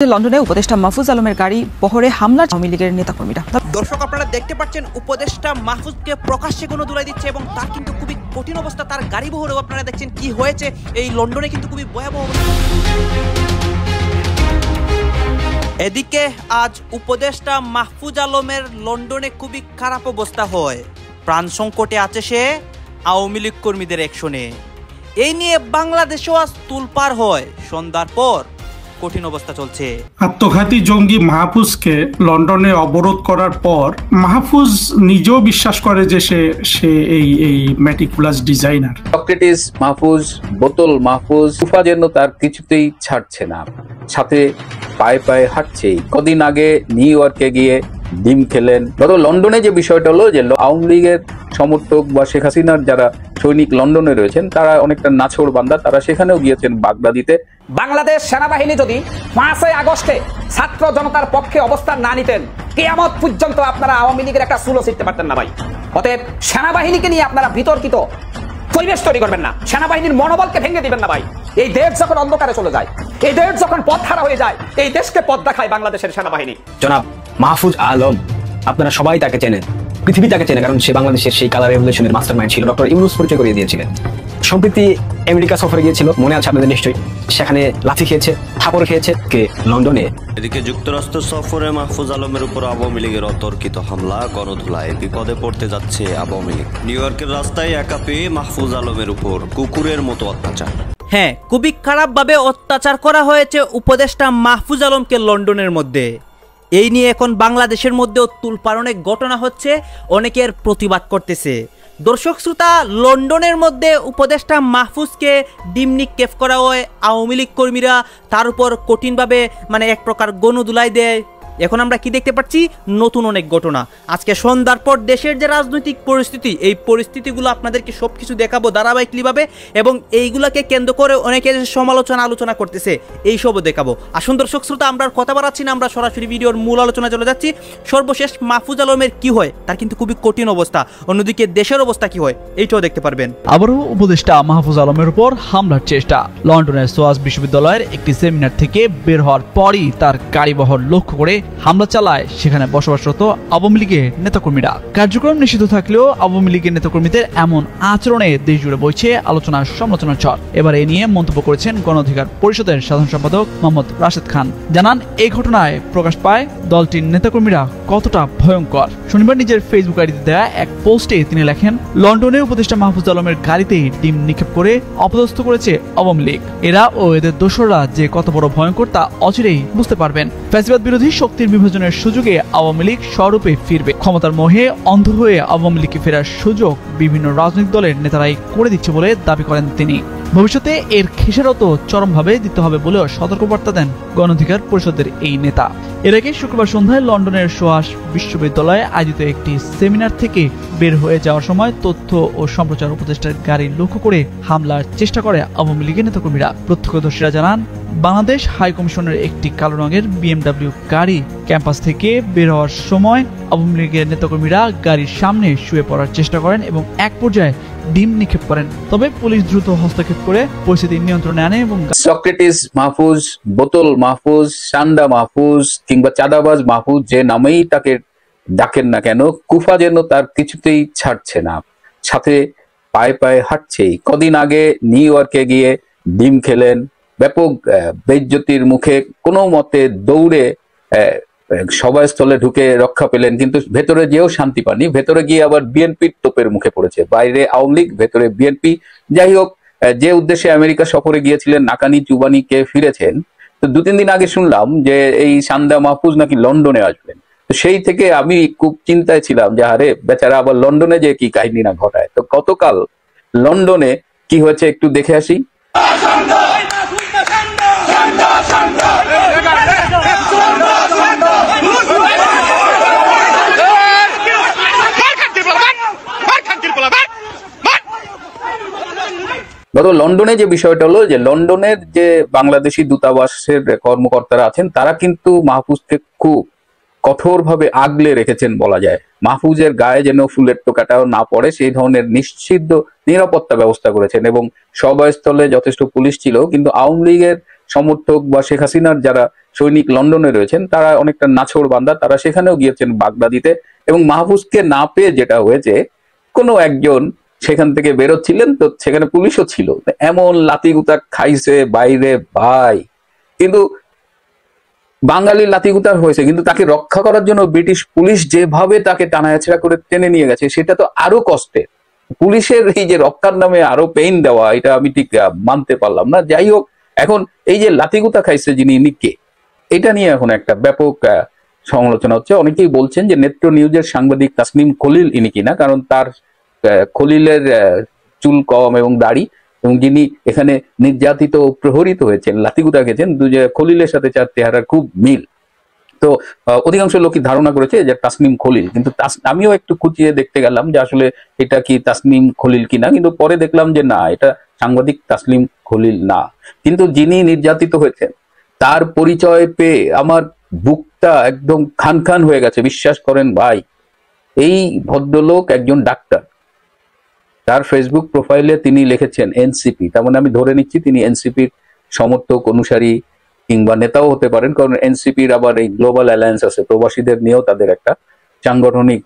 লন্ডনে উপদেষ্টা মাহফুজ আলমের গাড়ি বহরে হামলা আওয়ামী লীগের নেতাকর্মীরা। দর্শক আপনারা দেখতে পাচ্ছেন উপদেষ্টা মাহফুজকে প্রকাশ্যে গণধোলাই দিচ্ছে এবং তার কিন্তু খুবই কঠিন অবস্থা। তার গাড়ি বহরেও আপনারা দেখছেন কি হয়েছে এই লন্ডনে, কিন্তু খুবই ভয়াবহ অবস্থা। এদিকে আজ উপদেষ্টা মাহফুজ আলমের লন্ডনে খুবই খারাপ অবস্থা হয়। প্রাণ সংকটে আছে সে আওয়ামী লীগ কর্মীদের অ্যাকশনে। এই নিয়ে বাংলাদেশেও আজ তুলপার হয়। সন্ধ্যার পর কঠিন অবস্থা চলছে। আত্মঘাতী জঙ্গি মাহফুজকে লন্ডনে অবরোধ করার পর মাহফুজ নিজেও বিশ্বাস করে যে সে এই মেটিকুলাস ডিজাইনার। সক্রেটিস মাহফুজ, বোতল মাহফুজ, তুফা যেন তার কিছুতেই ছাড়ছে না, সাথে পায়ে পায়ে হাঁটছে। কদিন আগে নিউ ইয়র্কে গিয়ে ডিম খেলেন। ধরো লন্ডনে যে বিষয়টা হলো যে আওয়ামী লীগের সমর্থক বা শেখ হাসিনার যারা সৈনিক লন্ডনে রয়েছেন তারা অনেকটা নাছোড় বান্দা, তারা সেখানেও গিয়েছেন বাগদাদিতে। বাংলাদেশ সেনাবাহিনী যদি 5 আগস্টে ছাত্র জনতার পক্ষে অবস্থান না নিতেন, কিয়ামত পর্যন্ত আপনারা আওয়ামী লীগের একটা চুলো ছিটতে পারতেন না ভাই। অতএব সেনাবাহিনীকে নিয়ে আপনারা বিতর্কিত পরিবেশ তৈরি করবেন না, সেনাবাহিনীর মনোবলকে ভেঙে দিবেন না ভাই। এই দেশ যখন অন্ধকারে চলে যায়, এই দেশ যখন পথহারা হয়ে যায়, এই দেশকে পথ দেখায় বাংলাদেশের সেনাবাহিনী। জনাব মাহফুজ আলম, আপনারা সবাই তাকে চেনেন, পৃথিবী তাকে চেনে, কারণ সে বাংলাদেশের সেই কালার রেভলিউশনের মাস্টারমাইন্ড ছিল। ডক্টর ইউনূস পরিচয় করিয়ে দিয়েছিলেন। সম্প্রতি আমেরিকা সফরে গিয়েছিল, মনে আছে আপনাদের নিশ্চয়ই। সেখানে লাথি খেয়েছে, থাপড় খেয়েছে কে লন্ডনে। এদিকে যুক্তরাষ্ট্র সফরে মাহফুজ আলমের উপর আওয়ামী লীগের অতর্কিত হামলা, গণধোলায় বিপদে পড়তে যাচ্ছে আওয়ামী লীগ। নিউ ইয়র্কের রাস্তায় একা পেয়ে মাহফুজ আলমের উপর কুকুরের মতো অত্যাচার। হ্যাঁ, খুবই খারাপভাবে অত্যাচার করা হয়েছে উপদেষ্টা মাহফুজ আলমকে লন্ডনের মধ্যে। এই নিয়ে এখন বাংলাদেশের মধ্যেও তুলপার অনেক ঘটনা হচ্ছে, অনেকের প্রতিবাদ করতেছে। দর্শক শ্রোতা, লন্ডনের মধ্যে উপদেষ্টা মাহফুজকে ডিম নিক্ষেপ করা হয়, আওয়ামী লীগ কর্মীরা তার উপর কঠিনভাবে এক প্রকার গণধোলাই দেয়। এখন আমরা কি দেখতে পাচ্ছি? নতুন অনেক ঘটনা। আজকে সন্ধ্যার পর দেশের যে রাজনৈতিক পরিস্থিতি, এই পরিস্থিতিগুলো আপনাদেরকে সবকিছু দেখাবো ধারাবাহিকভাবে, এবং এইগুলোকে কেন্দ্র করে অনেকে আলোচনা করতেছে, এইসবও দেখাবো। আসুন দর্শক শ্রোতা, আমরা কথা বাড়াচ্ছি না, আমরা সরাসরি ভিডিওর মূল আলোচনা চলে যাচ্ছি। সর্বশেষ মাহফুজ আলমের কি হয়, তার কিন্তু খুবই কঠিন অবস্থা। অন্যদিকে দেশের অবস্থা কি হয়, এইটাও দেখতে পারবেন। আবারও উপদেষ্টা মাহফুজ আলমের উপর হামলার চেষ্টা। লন্ডনের সোয়াস বিশ্ববিদ্যালয়ের একটি সেমিনার থেকে বের হওয়ার পরই তার গাড়িবহর লক্ষ্য করে হামলা চালায় সেখানে বসবাসরত আওয়ামী লীগের নেতাকর্মীরা। কার্যক্রম নিষিদ্ধ থাকলেও আওয়ামী লীগের নেতাকর্মীদের এমন আচরণে দেশ জুড়ে বইছে আলোচনা সমালোচনার ঝড়। এবার এ নিয়ে মন্তব্য করেছেন গণ অধিকার পরিষদের সাধারণ সম্পাদক মোহাম্মদ রাশেদ খান। জানান, এই ঘটনায় প্রকাশ পায় দলটির নেতাকর্মীরা কতটা ভয়ঙ্কর। শনিবার নিজের ফেসবুক আইডিতে দেয়া এক পোস্টে তিনি লেখেন, লন্ডনে উপদেষ্টা মাহফুজ আলমের গাড়িতেই ডিম নিক্ষেপ করে অপদস্থ করেছে আওয়ামী লীগ। এরা ও এদের দোসররা যে কত বড় ভয়ঙ্কর তা অচিরেই বুঝতে পারবেন। ফ্যাসিবাদ বিরোধী শক্তির বিভাজনের সুযোগে আওয়ামী লীগ স্বরূপে ফিরবে। ক্ষমতার মোহে অন্ধ হয়ে আওয়ামী লীগকে ফেরার সুযোগ বিভিন্ন রাজনৈতিক দলের নেতারাই করে দিচ্ছে বলে দাবি করেন তিনি। ভবিষ্যতে এর খেসারত চরমভাবে দিতে হবে বলেও সতর্কবার্তা দেন গণ অধিকার পরিষদের এই নেতা। এর আগে শুক্রবার সন্ধ্যায় লন্ডনের সোয়াস বিশ্ববিদ্যালয়ে আয়োজিত একটি সেমিনার থেকে বের হয়ে যাওয়ার সময় তথ্য ও সম্প্রচার উপদেষ্টার গাড়ি লক্ষ্য করে হামলার চেষ্টা করে আওয়ামী লীগের নেতাকর্মীরা। প্রত্যক্ষদর্শীরা জানান, বাংলাদেশ হাই কমিশনের একটি কালো রঙের BMW গাড়ি ক্যাম্পাস থেকে বের হওয়ার সময় আওয়ামী লীগের নেতাকর্মীরা গাড়ির সামনে শুয়ে পড়ার চেষ্টা করেন এবং এক পর্যায়ে ডিম নিক্ষেপ করেন। তবে পুলিশ দ্রুত হস্তক্ষেপ করে পরিস্থিতি নিয়ন্ত্রণে আনে এবং সক্রেটিস মাহফুজ, বোতল মাহফুজ, সান্ডা মাহফুজ কিংবা চাঁদাবাজ মাহফুজ যে নামেই তাকে ডাকেন না কেন, কুফা যেন তার কিছুতেই ছাড়ছে না, সাথে পায়ে পায়ে হাঁটছে। কদিন আগে নিউ ইয়র্কে গিয়ে ডিম খেলেন, ব্যাপক বেইজ্জতির মুখে কোনো মতে দৌড়ে সভাস্থলে ঢুকে রক্ষা পেলেন, কিন্তু ভেতরে যেও শান্তি পাননি। ভেতরে গিয়ে আবার বিএনপির তোপের মুখে পড়েছে। বাইরে আওয়ামী লীগ, ভেতরে বিএনপি। যাই হোক, যে উদ্দেশ্যে আমেরিকা সফরে গিয়েছিলেন, নাকানি চুবানি কে ফিরেছেন। তো 2-3 দিন আগে শুনলাম যে এই সান্দা মাহফুজ নাকি লন্ডনে আসবেন। তো সেই থেকে আমি খুব চিন্তায় ছিলাম যে আরে বেচারা আবার লন্ডনে যে কি কাহিনী না ঘটায়। তো গতকাল লন্ডনে কি হয়েছে একটু দেখে আসি। ধরো লন্ডনে যে বিষয়টা হলো যে লন্ডনের যে বাংলাদেশি দূতাবাসের কর্মকর্তারা আছেন তারা কিন্তু মাহফুজকে খুব কঠোরভাবে আগলে রেখেছেন বলা যায়। মাহফুজের গায়ে যেন ফুলের টোকাটাও না পড়ে সেই ধরনের নিশ্চিত নিরাপত্তা ব্যবস্থা করেছেন এবং সভাস্থলে যথেষ্ট পুলিশ ছিল, কিন্তু আওয়ামী লীগের সমর্থক বা শেখ হাসিনার যারা সৈনিক লন্ডনে রয়েছেন তারা অনেকটা নাছোড় বান্দা, তারা সেখানেও গিয়েছেন বাগদাদিতে, এবং মাহফুজকে না পেয়ে যেটা হয়েছে, কোনো একজন সেখান থেকে বেরোচ্ছিলেন, তো সেখানে পুলিশও ছিল, এমন লাতিগুতা খাইছে বাইরে ভাই। কিন্তু বাঙালি লাতিগুতার হয়েছে, কিন্তু তাকে রক্ষা করার জন্য ব্রিটিশ পুলিশ যেভাবে তাকে টানাহেঁচড়া করে টেনে নিয়ে গেছে সেটা তো আরো কষ্টের। পুলিশের এই যে রক্ষার নামে আরো পেইন দেওয়া, এটা আমি ঠিক মানতে পারলাম না। যাই হোক, এখন এই যে লাতিগুতা খাইছে যিনি, ইনি কে, এটা নিয়ে এখন একটা ব্যাপক সমালোচনা হচ্ছে। অনেকেই বলছেন যে নেত্র নিউজের সাংবাদিক তাসনিম খলিল ইনি কিনা, কারণ তার খলিলের চুল কম এবং দাড়ি, এবং যিনি এখানে নির্যাতিত ও প্রহরিত হয়েছেন, লাতিগুতা খেয়েছেন, খলিলের সাথে তার চেহারার খুব মিল। তো অধিকাংশ লোকই ধারণা করেছে যে তাসনিম খলিল, কিন্তু আমিও একটু খুঁজিয়ে দেখতে গেলাম যে আসলে এটা কি তাসনিম খলিল কিনা, কিন্তু পরে দেখলাম যে না, এটা সাংবাদিক তাসনিম খলিল না। কিন্তু যিনি নির্যাতিত হয়েছেন তার পরিচয় পেয়ে আমার বুকটা একদম খান খান হয়ে গেছে, বিশ্বাস করেন ভাই। এই ভদ্রলোক একজন ডাক্তার, তার ফেসবুক প্রোফাইলে তিনি লিখেছেন এনসিপি, তার মানে আমি ধরে নিচ্ছি তিনি এনসিপির সমর্থক, অনুসারী কিংবা নেতাও হতে পারেন, কারণ এনসিপির আবার এই গ্লোবাল অ্যালায়েন্স আছে, প্রবাসীদের নিয়েও তাদের একটা সাংগঠনিক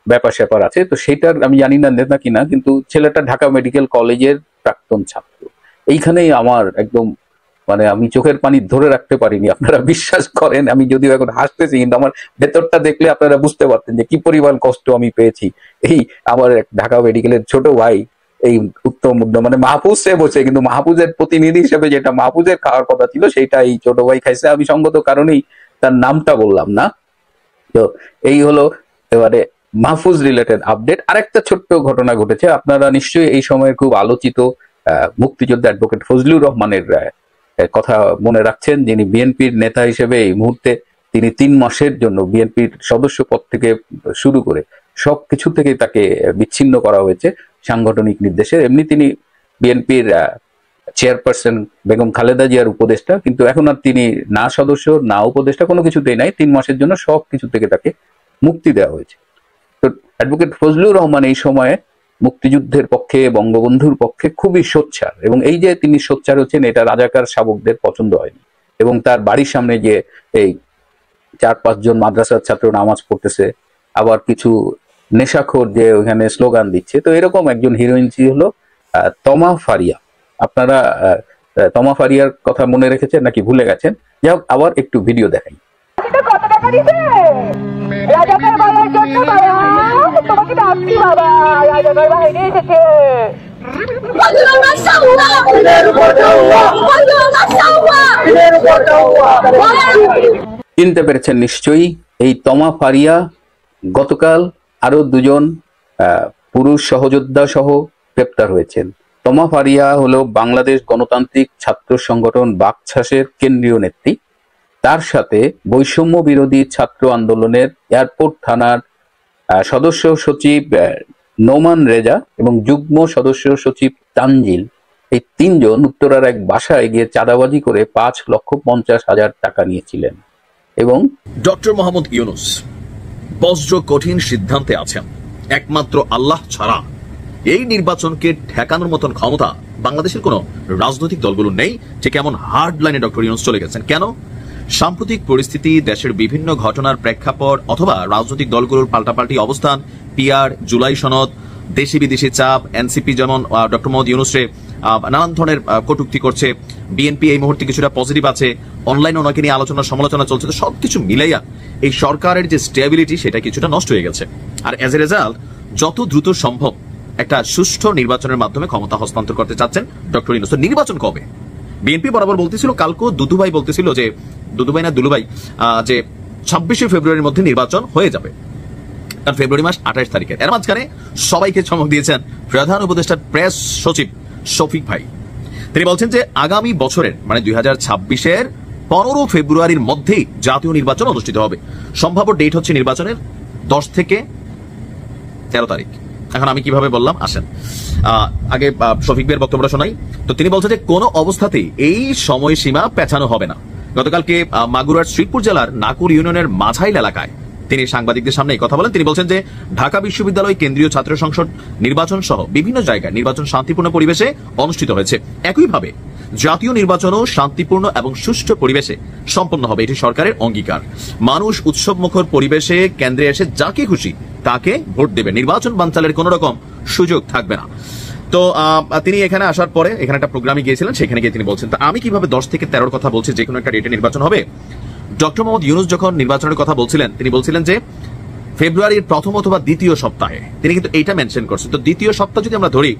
ব্যাপার স্যাপার আছে। তো সেটার আমি জানি না নেতা কিনা, কিন্তু ছেলেটা ঢাকা মেডিকেল কলেজের প্রাক্তন ছাত্র। এইখানেই আমার একদম মানে আমি চোখের পানি ধরে রাখতে পারিনি, আপনারা বিশ্বাস করেন। আমি যদিও এখন হাসতেছি, কিন্তু আমার ভেতরটা দেখলে আপনারা বুঝতে পারতেন যে কি পরিমাণ কষ্ট আমি পেয়েছি। এই আমার ঢাকা মেডিকেলের ছোট ভাই, এই উত্তম উদ্যম মানে মাহফুজ সে বসে, কিন্তু মাহফুজের প্রতিনিধি হিসেবে যেটা মাহফুজের খাওয়ার কথা ছিল সেটা এই ছোট ভাই খাইছে। আমি সঙ্গত কারণেই তার নামটা বললাম না। তো এই হলো এবারে মাহফুজ রিলেটেড আপডেট। আরেকটা ছোট্ট ঘটনা ঘটেছে, আপনারা নিশ্চয়ই এই সময়ে খুব আলোচিত মুক্তিযোদ্ধা অ্যাডভোকেট ফজলুর রহমানের কথা মনে রাখছেন, যিনি বিএনপির নেতা হিসেবে এই মুহূর্তে তিনি 3 মাসের জন্য বিএনপির সদস্য পদ থেকে শুরু করে সবকিছু থেকে তাকে বিচ্ছিন্ন করা হয়েছে সাংগঠনিক নির্দেশে। এমনি তিনি বিএনপির চেয়ারপারসন বেগম খালেদা জিয়ার উপদেষ্টা, কিন্তু এখন আর তিনি না সদস্য না উপদেষ্টা, কোনো কিছুতেই নাই। 3 মাসের জন্য সবকিছু থেকে তাকে মুক্তি দেওয়া হয়েছে। তো অ্যাডভোকেট ফজলুর রহমান এই সময়ে মুক্তিযুদ্ধের পক্ষে, বঙ্গবন্ধুর পক্ষে খুবই সোচ্চার, এবং এই যে তিনি সোচ্চার হচ্ছেন এটা রাজাকার শাবকদের পছন্দ হয়নি। এবং তার বাড়ির সামনে যে এই 4-5 জন মাদ্রাসার ছাত্র নামাজ পড়তেছে, আবার কিছু নেশাখোর যে ওখানে স্লোগান দিচ্ছে, তো এরকম একজন হিরোইন হলো তমা ফারিয়া। আপনারা তমা ফারিয়ার কথা মনে রেখেছেন নাকি ভুলে গেছেন? যাই হোক, আবার একটু ভিডিও দেখাই। চিনতে পেরেছেন নিশ্চয়ই, এই তমা ফারিয়া গতকাল আরো 2 জন পুরুষ সহযোদ্ধা সহ গ্রেপ্তার হয়েছেন। তমা ফারিয়া হলো বাংলাদেশ গণতান্ত্রিক ছাত্র সংগঠন বাকছাসের কেন্দ্রীয় নেত্রী। তার সাথে বৈষম্য বিরোধী ছাত্র আন্দোলনের এয়ারপোর্ট থানার সদস্য সচিব নোমান রেজা এবং যুগ্ম সদস্য সচিব তানজিল, এই 3 জন উত্তরার এক বাসায় গিয়ে চাঁদাবাজি করে 5,50,000 টাকা নিয়েছিলেন। এবং ডক্টর মোহাম্মদ ইউনূস বজ্র কঠিন সিদ্ধান্তে আছেন, একমাত্র আল্লাহ ছাড়া এই নির্বাচনকে ঠেকানোর মতন ক্ষমতা বাংলাদেশের কোন রাজনৈতিক দলগুলো নেই। ঠিক এমন হার্ড লাইনে ডক্টর ইউনূস চলে গেছেন। কেন? সাম্প্রতিক পরিস্থিতি, দেশের বিভিন্ন ঘটনার প্রেক্ষাপট অথবা রাজনৈতিক দলগুলোর পাল্টাপাল্টি অবস্থান, পিআর, জুলাই সনদ, দেশি বিদেশি চাপ, এনসিপি যেমন ডক্টর মোহাম্মদ ইউনূসরে নানান ধরনের কটূক্তি করছে, বিএনপি এই মুহূর্তে কিছুটা পজিটিভ আছে, অনলাইনে ওনাকে নিয়ে আলোচনা সমালোচনা চলছে, তো সবকিছু মিলাইয়া এই সরকারের যে স্টেবিলিটি সেটা কিছুটা নষ্ট হয়ে গেছে। আর এজ এ রেজাল্ট যত দ্রুত সম্ভব একটা সুষ্ঠু নির্বাচনের মাধ্যমে ক্ষমতা হস্তান্তর করতে চাচ্ছেন ডক্টর ইউনূস। নির্বাচন কবে? বিএনপি বরাবর বলতেছিল, কালকেও দুদুভাই বলতেছিল যে দুদুভাই না দুলুভাই যে 26শে ফেব্রুয়ারির মধ্যে নির্বাচন হয়ে যাবে, কারণ ফেব্রুয়ারি মাস 28 তারিখে। এর মাঝখানে সবাইকে চমক দিয়েছেন প্রধান উপদেষ্টার প্রেস সচিব শফিক ভাই। তিনি বলছেন যে আগামী বছরের মানে 2026-এর 15 ফেব্রুয়ারির মধ্যেই জাতীয় নির্বাচন অনুষ্ঠিত হবে। সম্ভাব্য ডেট হচ্ছে নির্বাচনের 10 থেকে 13 তারিখ। এখন আমি কিভাবে বললাম আসেন আগে শফিক ভাইয়ের বক্তব্যটা শোনাই। তো তিনি বলছেন যে কোনো অবস্থাতেই এই সময়সীমা পেছানো হবে না। গতকালকে মাগুরার শ্রীপুর জেলার নাকুর ইউনিয়নের মাঝাইল এলাকায় তিনি সাংবাদিকদের সামনে এই কথা বলেন। তিনি বলছেন যে ঢাকা বিশ্ববিদ্যালয় কেন্দ্রীয় ছাত্র সংসদ নির্বাচন সহ বিভিন্ন জায়গায় নির্বাচন শান্তিপূর্ণ পরিবেশে অনুষ্ঠিত হয়েছে। একইভাবে জাতীয় নির্বাচনও শান্তিপূর্ণ এবং সুষ্ঠু পরিবেশে সম্পন্ন হবে, এটি সরকারের অঙ্গীকার। মানুষ উৎসবমুখর পরিবেশে কেন্দ্রে এসে যাকে খুশি তাকে ভোট দেবে, নির্বাচন বানচালের কোন রকম সুযোগ থাকবে না। তো তিনি এখানে আসার পরে এখানে একটা প্রোগ্রামে গিয়েছিলেন, সেখানে গিয়ে তিনি বলছেন, তা আমি কিভাবে 10 থেকে 13 কথা বলছি যে কোনো একটা ডেটে নির্বাচন হবে। ডক্টর মোহাম্মদ ইউনূস যখন নির্বাচনের কথা বলছিলেন, তিনি বলছিলেন যে ফেব্রুয়ারির প্রথম অথবা দ্বিতীয় সপ্তাহে, তিনি কিন্তু এইটা মেনশন করছেন। তো দ্বিতীয় সপ্তাহ যদি আমরা ধরি,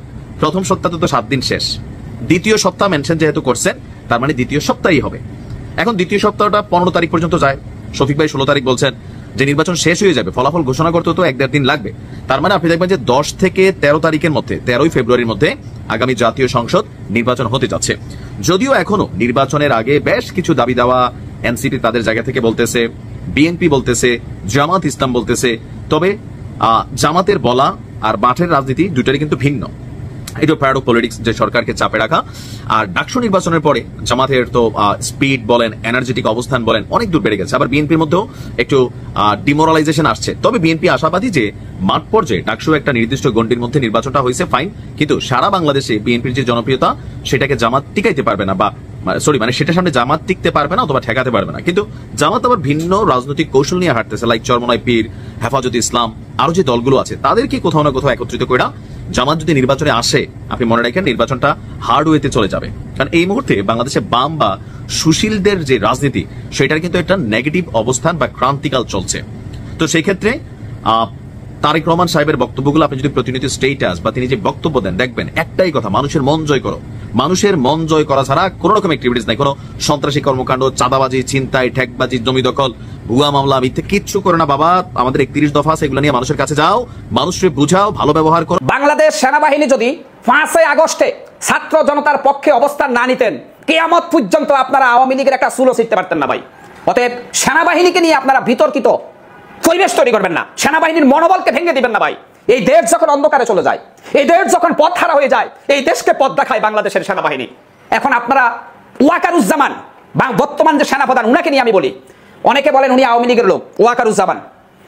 প্রথম সপ্তাহ তো 7 দিন শেষ, দ্বিতীয় সপ্তাহ মেনশন যেহেতু করছেন, তার মানে দ্বিতীয় সপ্তাহই হবে। এখন দ্বিতীয় সপ্তাহটা 15 তারিখ পর্যন্ত যায়, শফিক ভাই 16 তারিখ বলছেন যে নির্বাচন শেষ হয়ে যাবে, ফলাফল ঘোষণা করতে তো 1-1.5 দিন লাগবে। তার মানে আপনি দেখবেন যে 10 থেকে 13 তারিখের মধ্যে, 13ই ফেব্রুয়ারির মধ্যে আগামী জাতীয় সংসদ নির্বাচন হতে যাচ্ছে। যদিও এখনো নির্বাচনের আগে বেশ কিছু দাবি দেওয়া এনসিপি তাদের জায়গা থেকে বলতেছে, বিএনপি বলতেছে, জামাত ইসলাম বলতেছে, তবে জামাতের বলা আর মাঠের রাজনীতি দুটারই কিন্তু ভিন্ন। এটা প্যারো পলিটিক্স, যে সরকারকে চাপে রাখা। আর ডাকসু নির্বাচনের পরে জামাতের তো স্পিড বলেন, এনার্জেটিক অবস্থান বলেন, অনেক দূর বেড়ে গেছে। আবার বিএনপির মধ্যেও একটু ডিমোরালাইজেশন আসছে। তবে বিএনপি আশাবাদী যে মাঠ পর্যায়ে ডাকসু একটা নির্দিষ্ট গণ্ডির মধ্যে নির্বাচনটা হয়েছে ফাইন, কিন্তু সারা বাংলাদেশে বিএনপির যে জনপ্রিয়তা সেটাকে জামাত টিকাইতে পারবে না, বা সেটার সামনে জামাত টিকতে পারবে না অথবা ঠেকাতে পারবে না। কিন্তু জামাত আবার ভিন্ন রাজনৈতিক কৌশল নিয়ে হাঁটতেছে, লাইক চরমনাই পীর, হেফাজতে ইসলাম, আরো যে দলগুলো আছে তাদেরকে কোথাও না কোথাও একত্রিত করে জামাত যদি নির্বাচনে আসে, আপনি মনে রাখেন নির্বাচনটা হার্ডওয়েতে চলে যাবে। কারণ এই মুহূর্তে বাংলাদেশে বাম বা সুশীলদের যে রাজনীতি, সেটার কিন্তু একটা নেগেটিভ অবস্থান বা ক্রান্তিকাল চলছে। তো সেই ক্ষেত্রে তারেক রহমান সাহেবের বক্তব্যগুলো আপনি যদি প্রতিনিধি স্টেটাস বা তিনি যে বক্তব্য দেন, দেখবেন একটাই কথা, মানুষের মন জয় করো। মানুষের মন জয় করা ছাড়া কোন রকম অ্যাক্টিভিটিস নাই, কোনো সন্ত্রাসী কর্মকাণ্ড, চাঁদাবাজি, ছিনতাই, ঠেকবাজি, জমি দখল, ভুয়া মামলা, মিথ্যে কিচ্ছু করে না বাবা। আমাদের 31 দফা আছে, এগুলো নিয়ে মানুষের কাছে যাও, মানুষকে বুঝাও, ভালো ব্যবহার করো। বাংলাদেশ সেনাবাহিনী যদি 5 আগস্টে ছাত্র জনতার পক্ষে অবস্থান না নিতেন, কিয়ামত পর্যন্ত আপনারা আওয়ামী লীগের একটা চুলো ছিঁড়তে পারতেন না ভাই। অতএব সেনাবাহিনীকে নিয়ে আপনারা বিতর্কিত পরিবেশ তৈরি করবেন না, সেনাবাহিনীর মনোবলকে ভেঙে দিবেন না ভাই। এই দেশ যখন অন্ধকারে চলে যায়, এই দেশ যখন পথ হারা হয়ে যায়, এই দেশকে পথ দেখায় বাংলাদেশের সেনাবাহিনী। এখন আপনারা ওয়াকারুজ্জামান বর্তমান যে সেনাপ্রধান, উনাকে নিয়ে আমি বলি, অনেকে বলেন উনি আওয়ামী লীগের লোক, ওয়াকারুজ্জামান।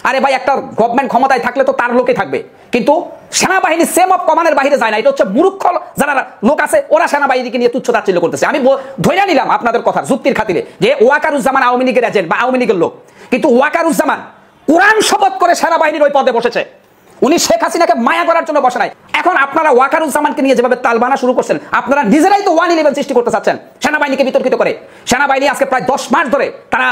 আরে ভাই, একটা গভর্নমেন্ট ক্ষমতায় থাকলে তো তার লোকে থাকবে, কিন্তু সেনাবাহিনী সেম অফ কমান্ডের বাইরে যায় না। এটা হচ্ছে মূর্খ যারা লোক আছে, ওরা সেনাবাহিনীকে নিয়ে তুচ্ছ তাচ্ছিল্য করতেছে। আমি ধরে নিলাম আপনাদের কথার যুক্তির খাতিরে যে ওয়াকারুজ্জামান আওয়ামী লীগের এজেন্ট বা আওয়ামী লীগের লোক, কিন্তু ওয়াকারুজ্জামান কোরআন শপথ করে সেনাবাহিনীর ওই পদে বসেছে। উনি শেখ হাসিনাকে মায়া করার জন্য বসে নাই। এখন আপনারা ওয়াকারুজ্জামানকে নিয়ে যেভাবে তালবানা শুরু করছেন, আপনারা নিজেরাই তো 111 সৃষ্টি করতে চাচ্ছেন সেনাবাহিনীকে বিতর্কিত করে। সেনাবাহিনী আজকে প্রায় 10 মাস ধরে তারা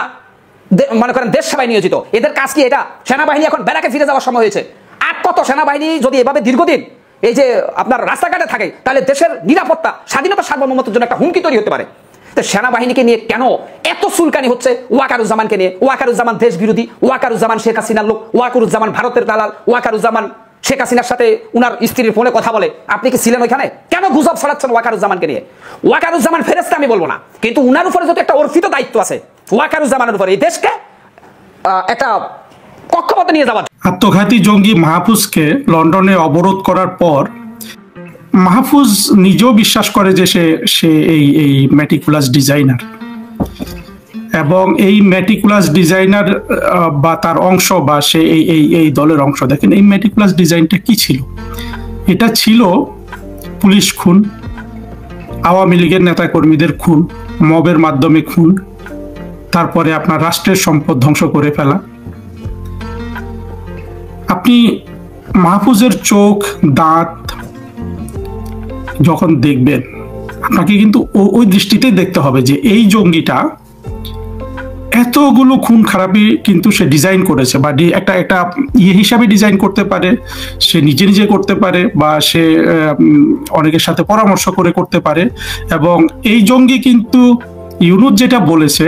মনে করেন দেশ সেবায় নিয়োজিত। এদের কাজ কি এটা? সেনাবাহিনী এখন ব্যারাকে ফিরে যাওয়ার সময় হয়েছে। আর কত সেনাবাহিনী যদি এভাবে দীর্ঘদিন এই যে আপনার রাস্তাঘাটে থাকে, তাহলে দেশের নিরাপত্তা, স্বাধীনতা, সার্বভৌমত্বের জন্য একটা হুমকি তৈরি হতে পারে। সেনাবাহিনীকে নিয়ে কেন এত চুলকানি হচ্ছে? ওয়াকারুজ্জামানকে নিয়ে, ওয়াকারুজ্জামান দেশ বিরোধী, ওয়াকারুজ্জামান শেখ হাসিনার লোক, ওয়াকারুজ্জামান ভারতের দালাল, ওয়াকারুজ্জামান শেখ হাসিনার সাথে উনার স্ত্রীর ফোনে কথা বলে। আপনি কি ছিলেন ওইখানে? কেন গুজব ছড়াচ্ছেন ওয়াকারুজ্জামানকে নিয়ে? ওয়াকারুজ্জামান ফেরেশতা আমি বলবো না, কিন্তু উনার উপরে যত একটা অর্পিত দায়িত্ব আছে ওয়াকারুজ্জামানের উপরে, এই দেশকে একটা কক্ষপথে নিয়ে যাওয়া। আত্মঘাতী জঙ্গি মাহফুজকে লন্ডনে অবরোধ করার পর মাহফুজ নিজেও বিশ্বাস করে যে সে এই মেটিকুলাস ডিজাইনার, এবং এই মেটিকুলাস ডিজাইনার বা তার অংশ বা সে এই দলের অংশ। দেখেন এই মেটিকুলাস ডিজাইনটা কি ছিল? এটা ছিল পুলিশ খুন, আওয়ামী লীগের নেতাকর্মীদের খুন, মবের মাধ্যমে খুন, তারপরে আপনার রাষ্ট্রের সম্পদ ধ্বংস করে ফেলা। আপনি মাহফুজের চোখ, দাঁত যখন দেখবেন, আপনাকে কিন্তু ওই দৃষ্টিতেই দেখতে হবে যে এই জঙ্গিটা এতগুলো খুন খারাপি কিন্তু সে ডিজাইন করেছে, বা একটা হিসাবে ডিজাইন করতে পারে, সে নিজে করতে পারে, বা সে অনেকের সাথে পরামর্শ করে করতে পারে। এবং এই জঙ্গি কিন্তু ইউনূস যেটা বলেছে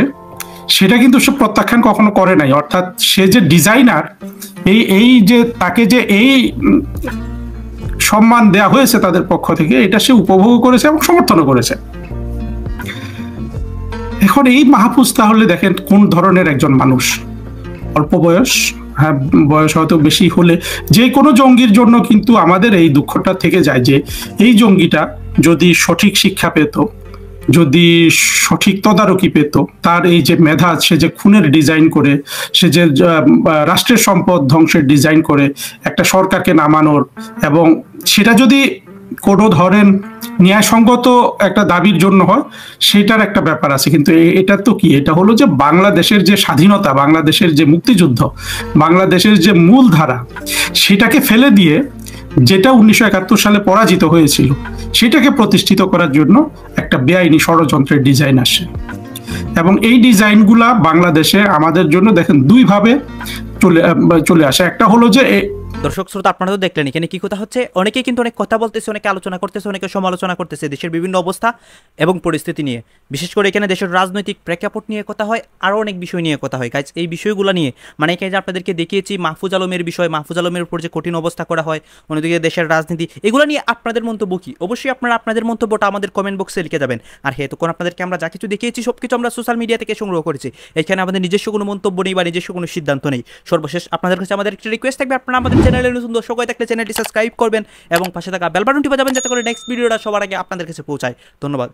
সেটা কিন্তু সে প্রত্যাখ্যান কখনো করে নাই। অর্থাৎ সে যে ডিজাইনার, এই যে তাকে যে এই সম্মান দেয়া হয়েছে তাদের পক্ষ থেকে, এটা সে উপভোগ করেছে এবং সমর্থনও করেছে। এখন এই মাহফুজ তাহলে দেখেন কোন ধরনের একজন মানুষ। অল্প বয়স, হ্যাঁ বয়স হয়তো বেশি হলে যে কোনো জঙ্গির জন্য কিন্তু আমাদের এই দুঃখটা থেকে যায় যে এই জঙ্গিটা যদি সঠিক শিক্ষা পেত, যদি সঠিক তদারকি পেত, তার এই যে মেধা, সে যে খুনের ডিজাইন করে, সে যে রাষ্ট্রের সম্পদ ধ্বংসের ডিজাইন করে একটা সরকারকে নামানোর, এবং সেটা যদি কোনো ধরেন ন্যায়সঙ্গত একটা দাবির জন্য হয়, সেটার একটা ব্যাপার আছে। কিন্তু এটা তো কি, এটা হলো যে বাংলাদেশের যে স্বাধীনতা, বাংলাদেশের যে মুক্তিযুদ্ধ, বাংলাদেশের যে মূল ধারা, সেটাকে ফেলে দিয়ে যেটা 1971 সালে পরাজিত হয়েছিল সেটাকে প্রতিষ্ঠিত করার জন্য একটা বেআইনি ষড়যন্ত্রের ডিজাইন আসে। এবং এই ডিজাইনগুলা বাংলাদেশে আমাদের জন্য দেখেন দুইভাবে চলে আসে। একটা হলো যে দর্শক শ্রোতা, আপনারা তো দেখলেন এখানে কি কথা হচ্ছে। অনেকেই কিন্তু অনেক কথা বলতেছে, অনেকে আলোচনা করতেছে, অনেকে সমালোচনা করতেছে দেশের বিভিন্ন অবস্থা এবং পরিস্থিতি নিয়ে। বিশেষ করে এখানে দেশের রাজনৈতিক প্রেক্ষাপট নিয়ে কথা হয়, আরও অনেক বিষয় নিয়ে কথা হয়। গাইজ, এই বিষয়গুলো নিয়ে মানে এখানে যে আপনাদেরকে দেখিয়েছি মাহফুজ আলমের বিষয়, মাহফুজ আলমের উপর যে কঠিন অবস্থা করা হয়, অন্যদিকে দেশের রাজনীতি, এগুলো নিয়ে আপনাদের মন্তব্য কি? অবশ্যই আপনারা আপনাদের মন্তব্যটা আমাদের কমেন্ট বক্সে লিখে যাবেন। আর হ্যাঁ, তখন আপনাদেরকে আমরা যা কিছু দেখিয়েছি সব কিছু আমরা সোশ্যাল মিডিয়া থেকে সংগ্রহ করেছি। এখানে আমাদের নিজস্ব কোনো মন্তব্য নেই বা নিজস্ব কোনো সিদ্ধান্ত নেই। সর্বশেষ আপনাদের কাছে আমাদের একটা রিকোয়েস্ট থাকবে, আপনারা আমাদের চ্যানেলে নতুন দর্শক হয়ে থাকলে চ্যানেলটি সাবস্ক্রাইব করবেন এবং পাশে থাকা বেল বাটনটি বাজাবেন যাতে করে নেক্সট ভিডিওটা সবার আগে আপনাদের কাছে পৌঁছায়। ধন্যবাদ।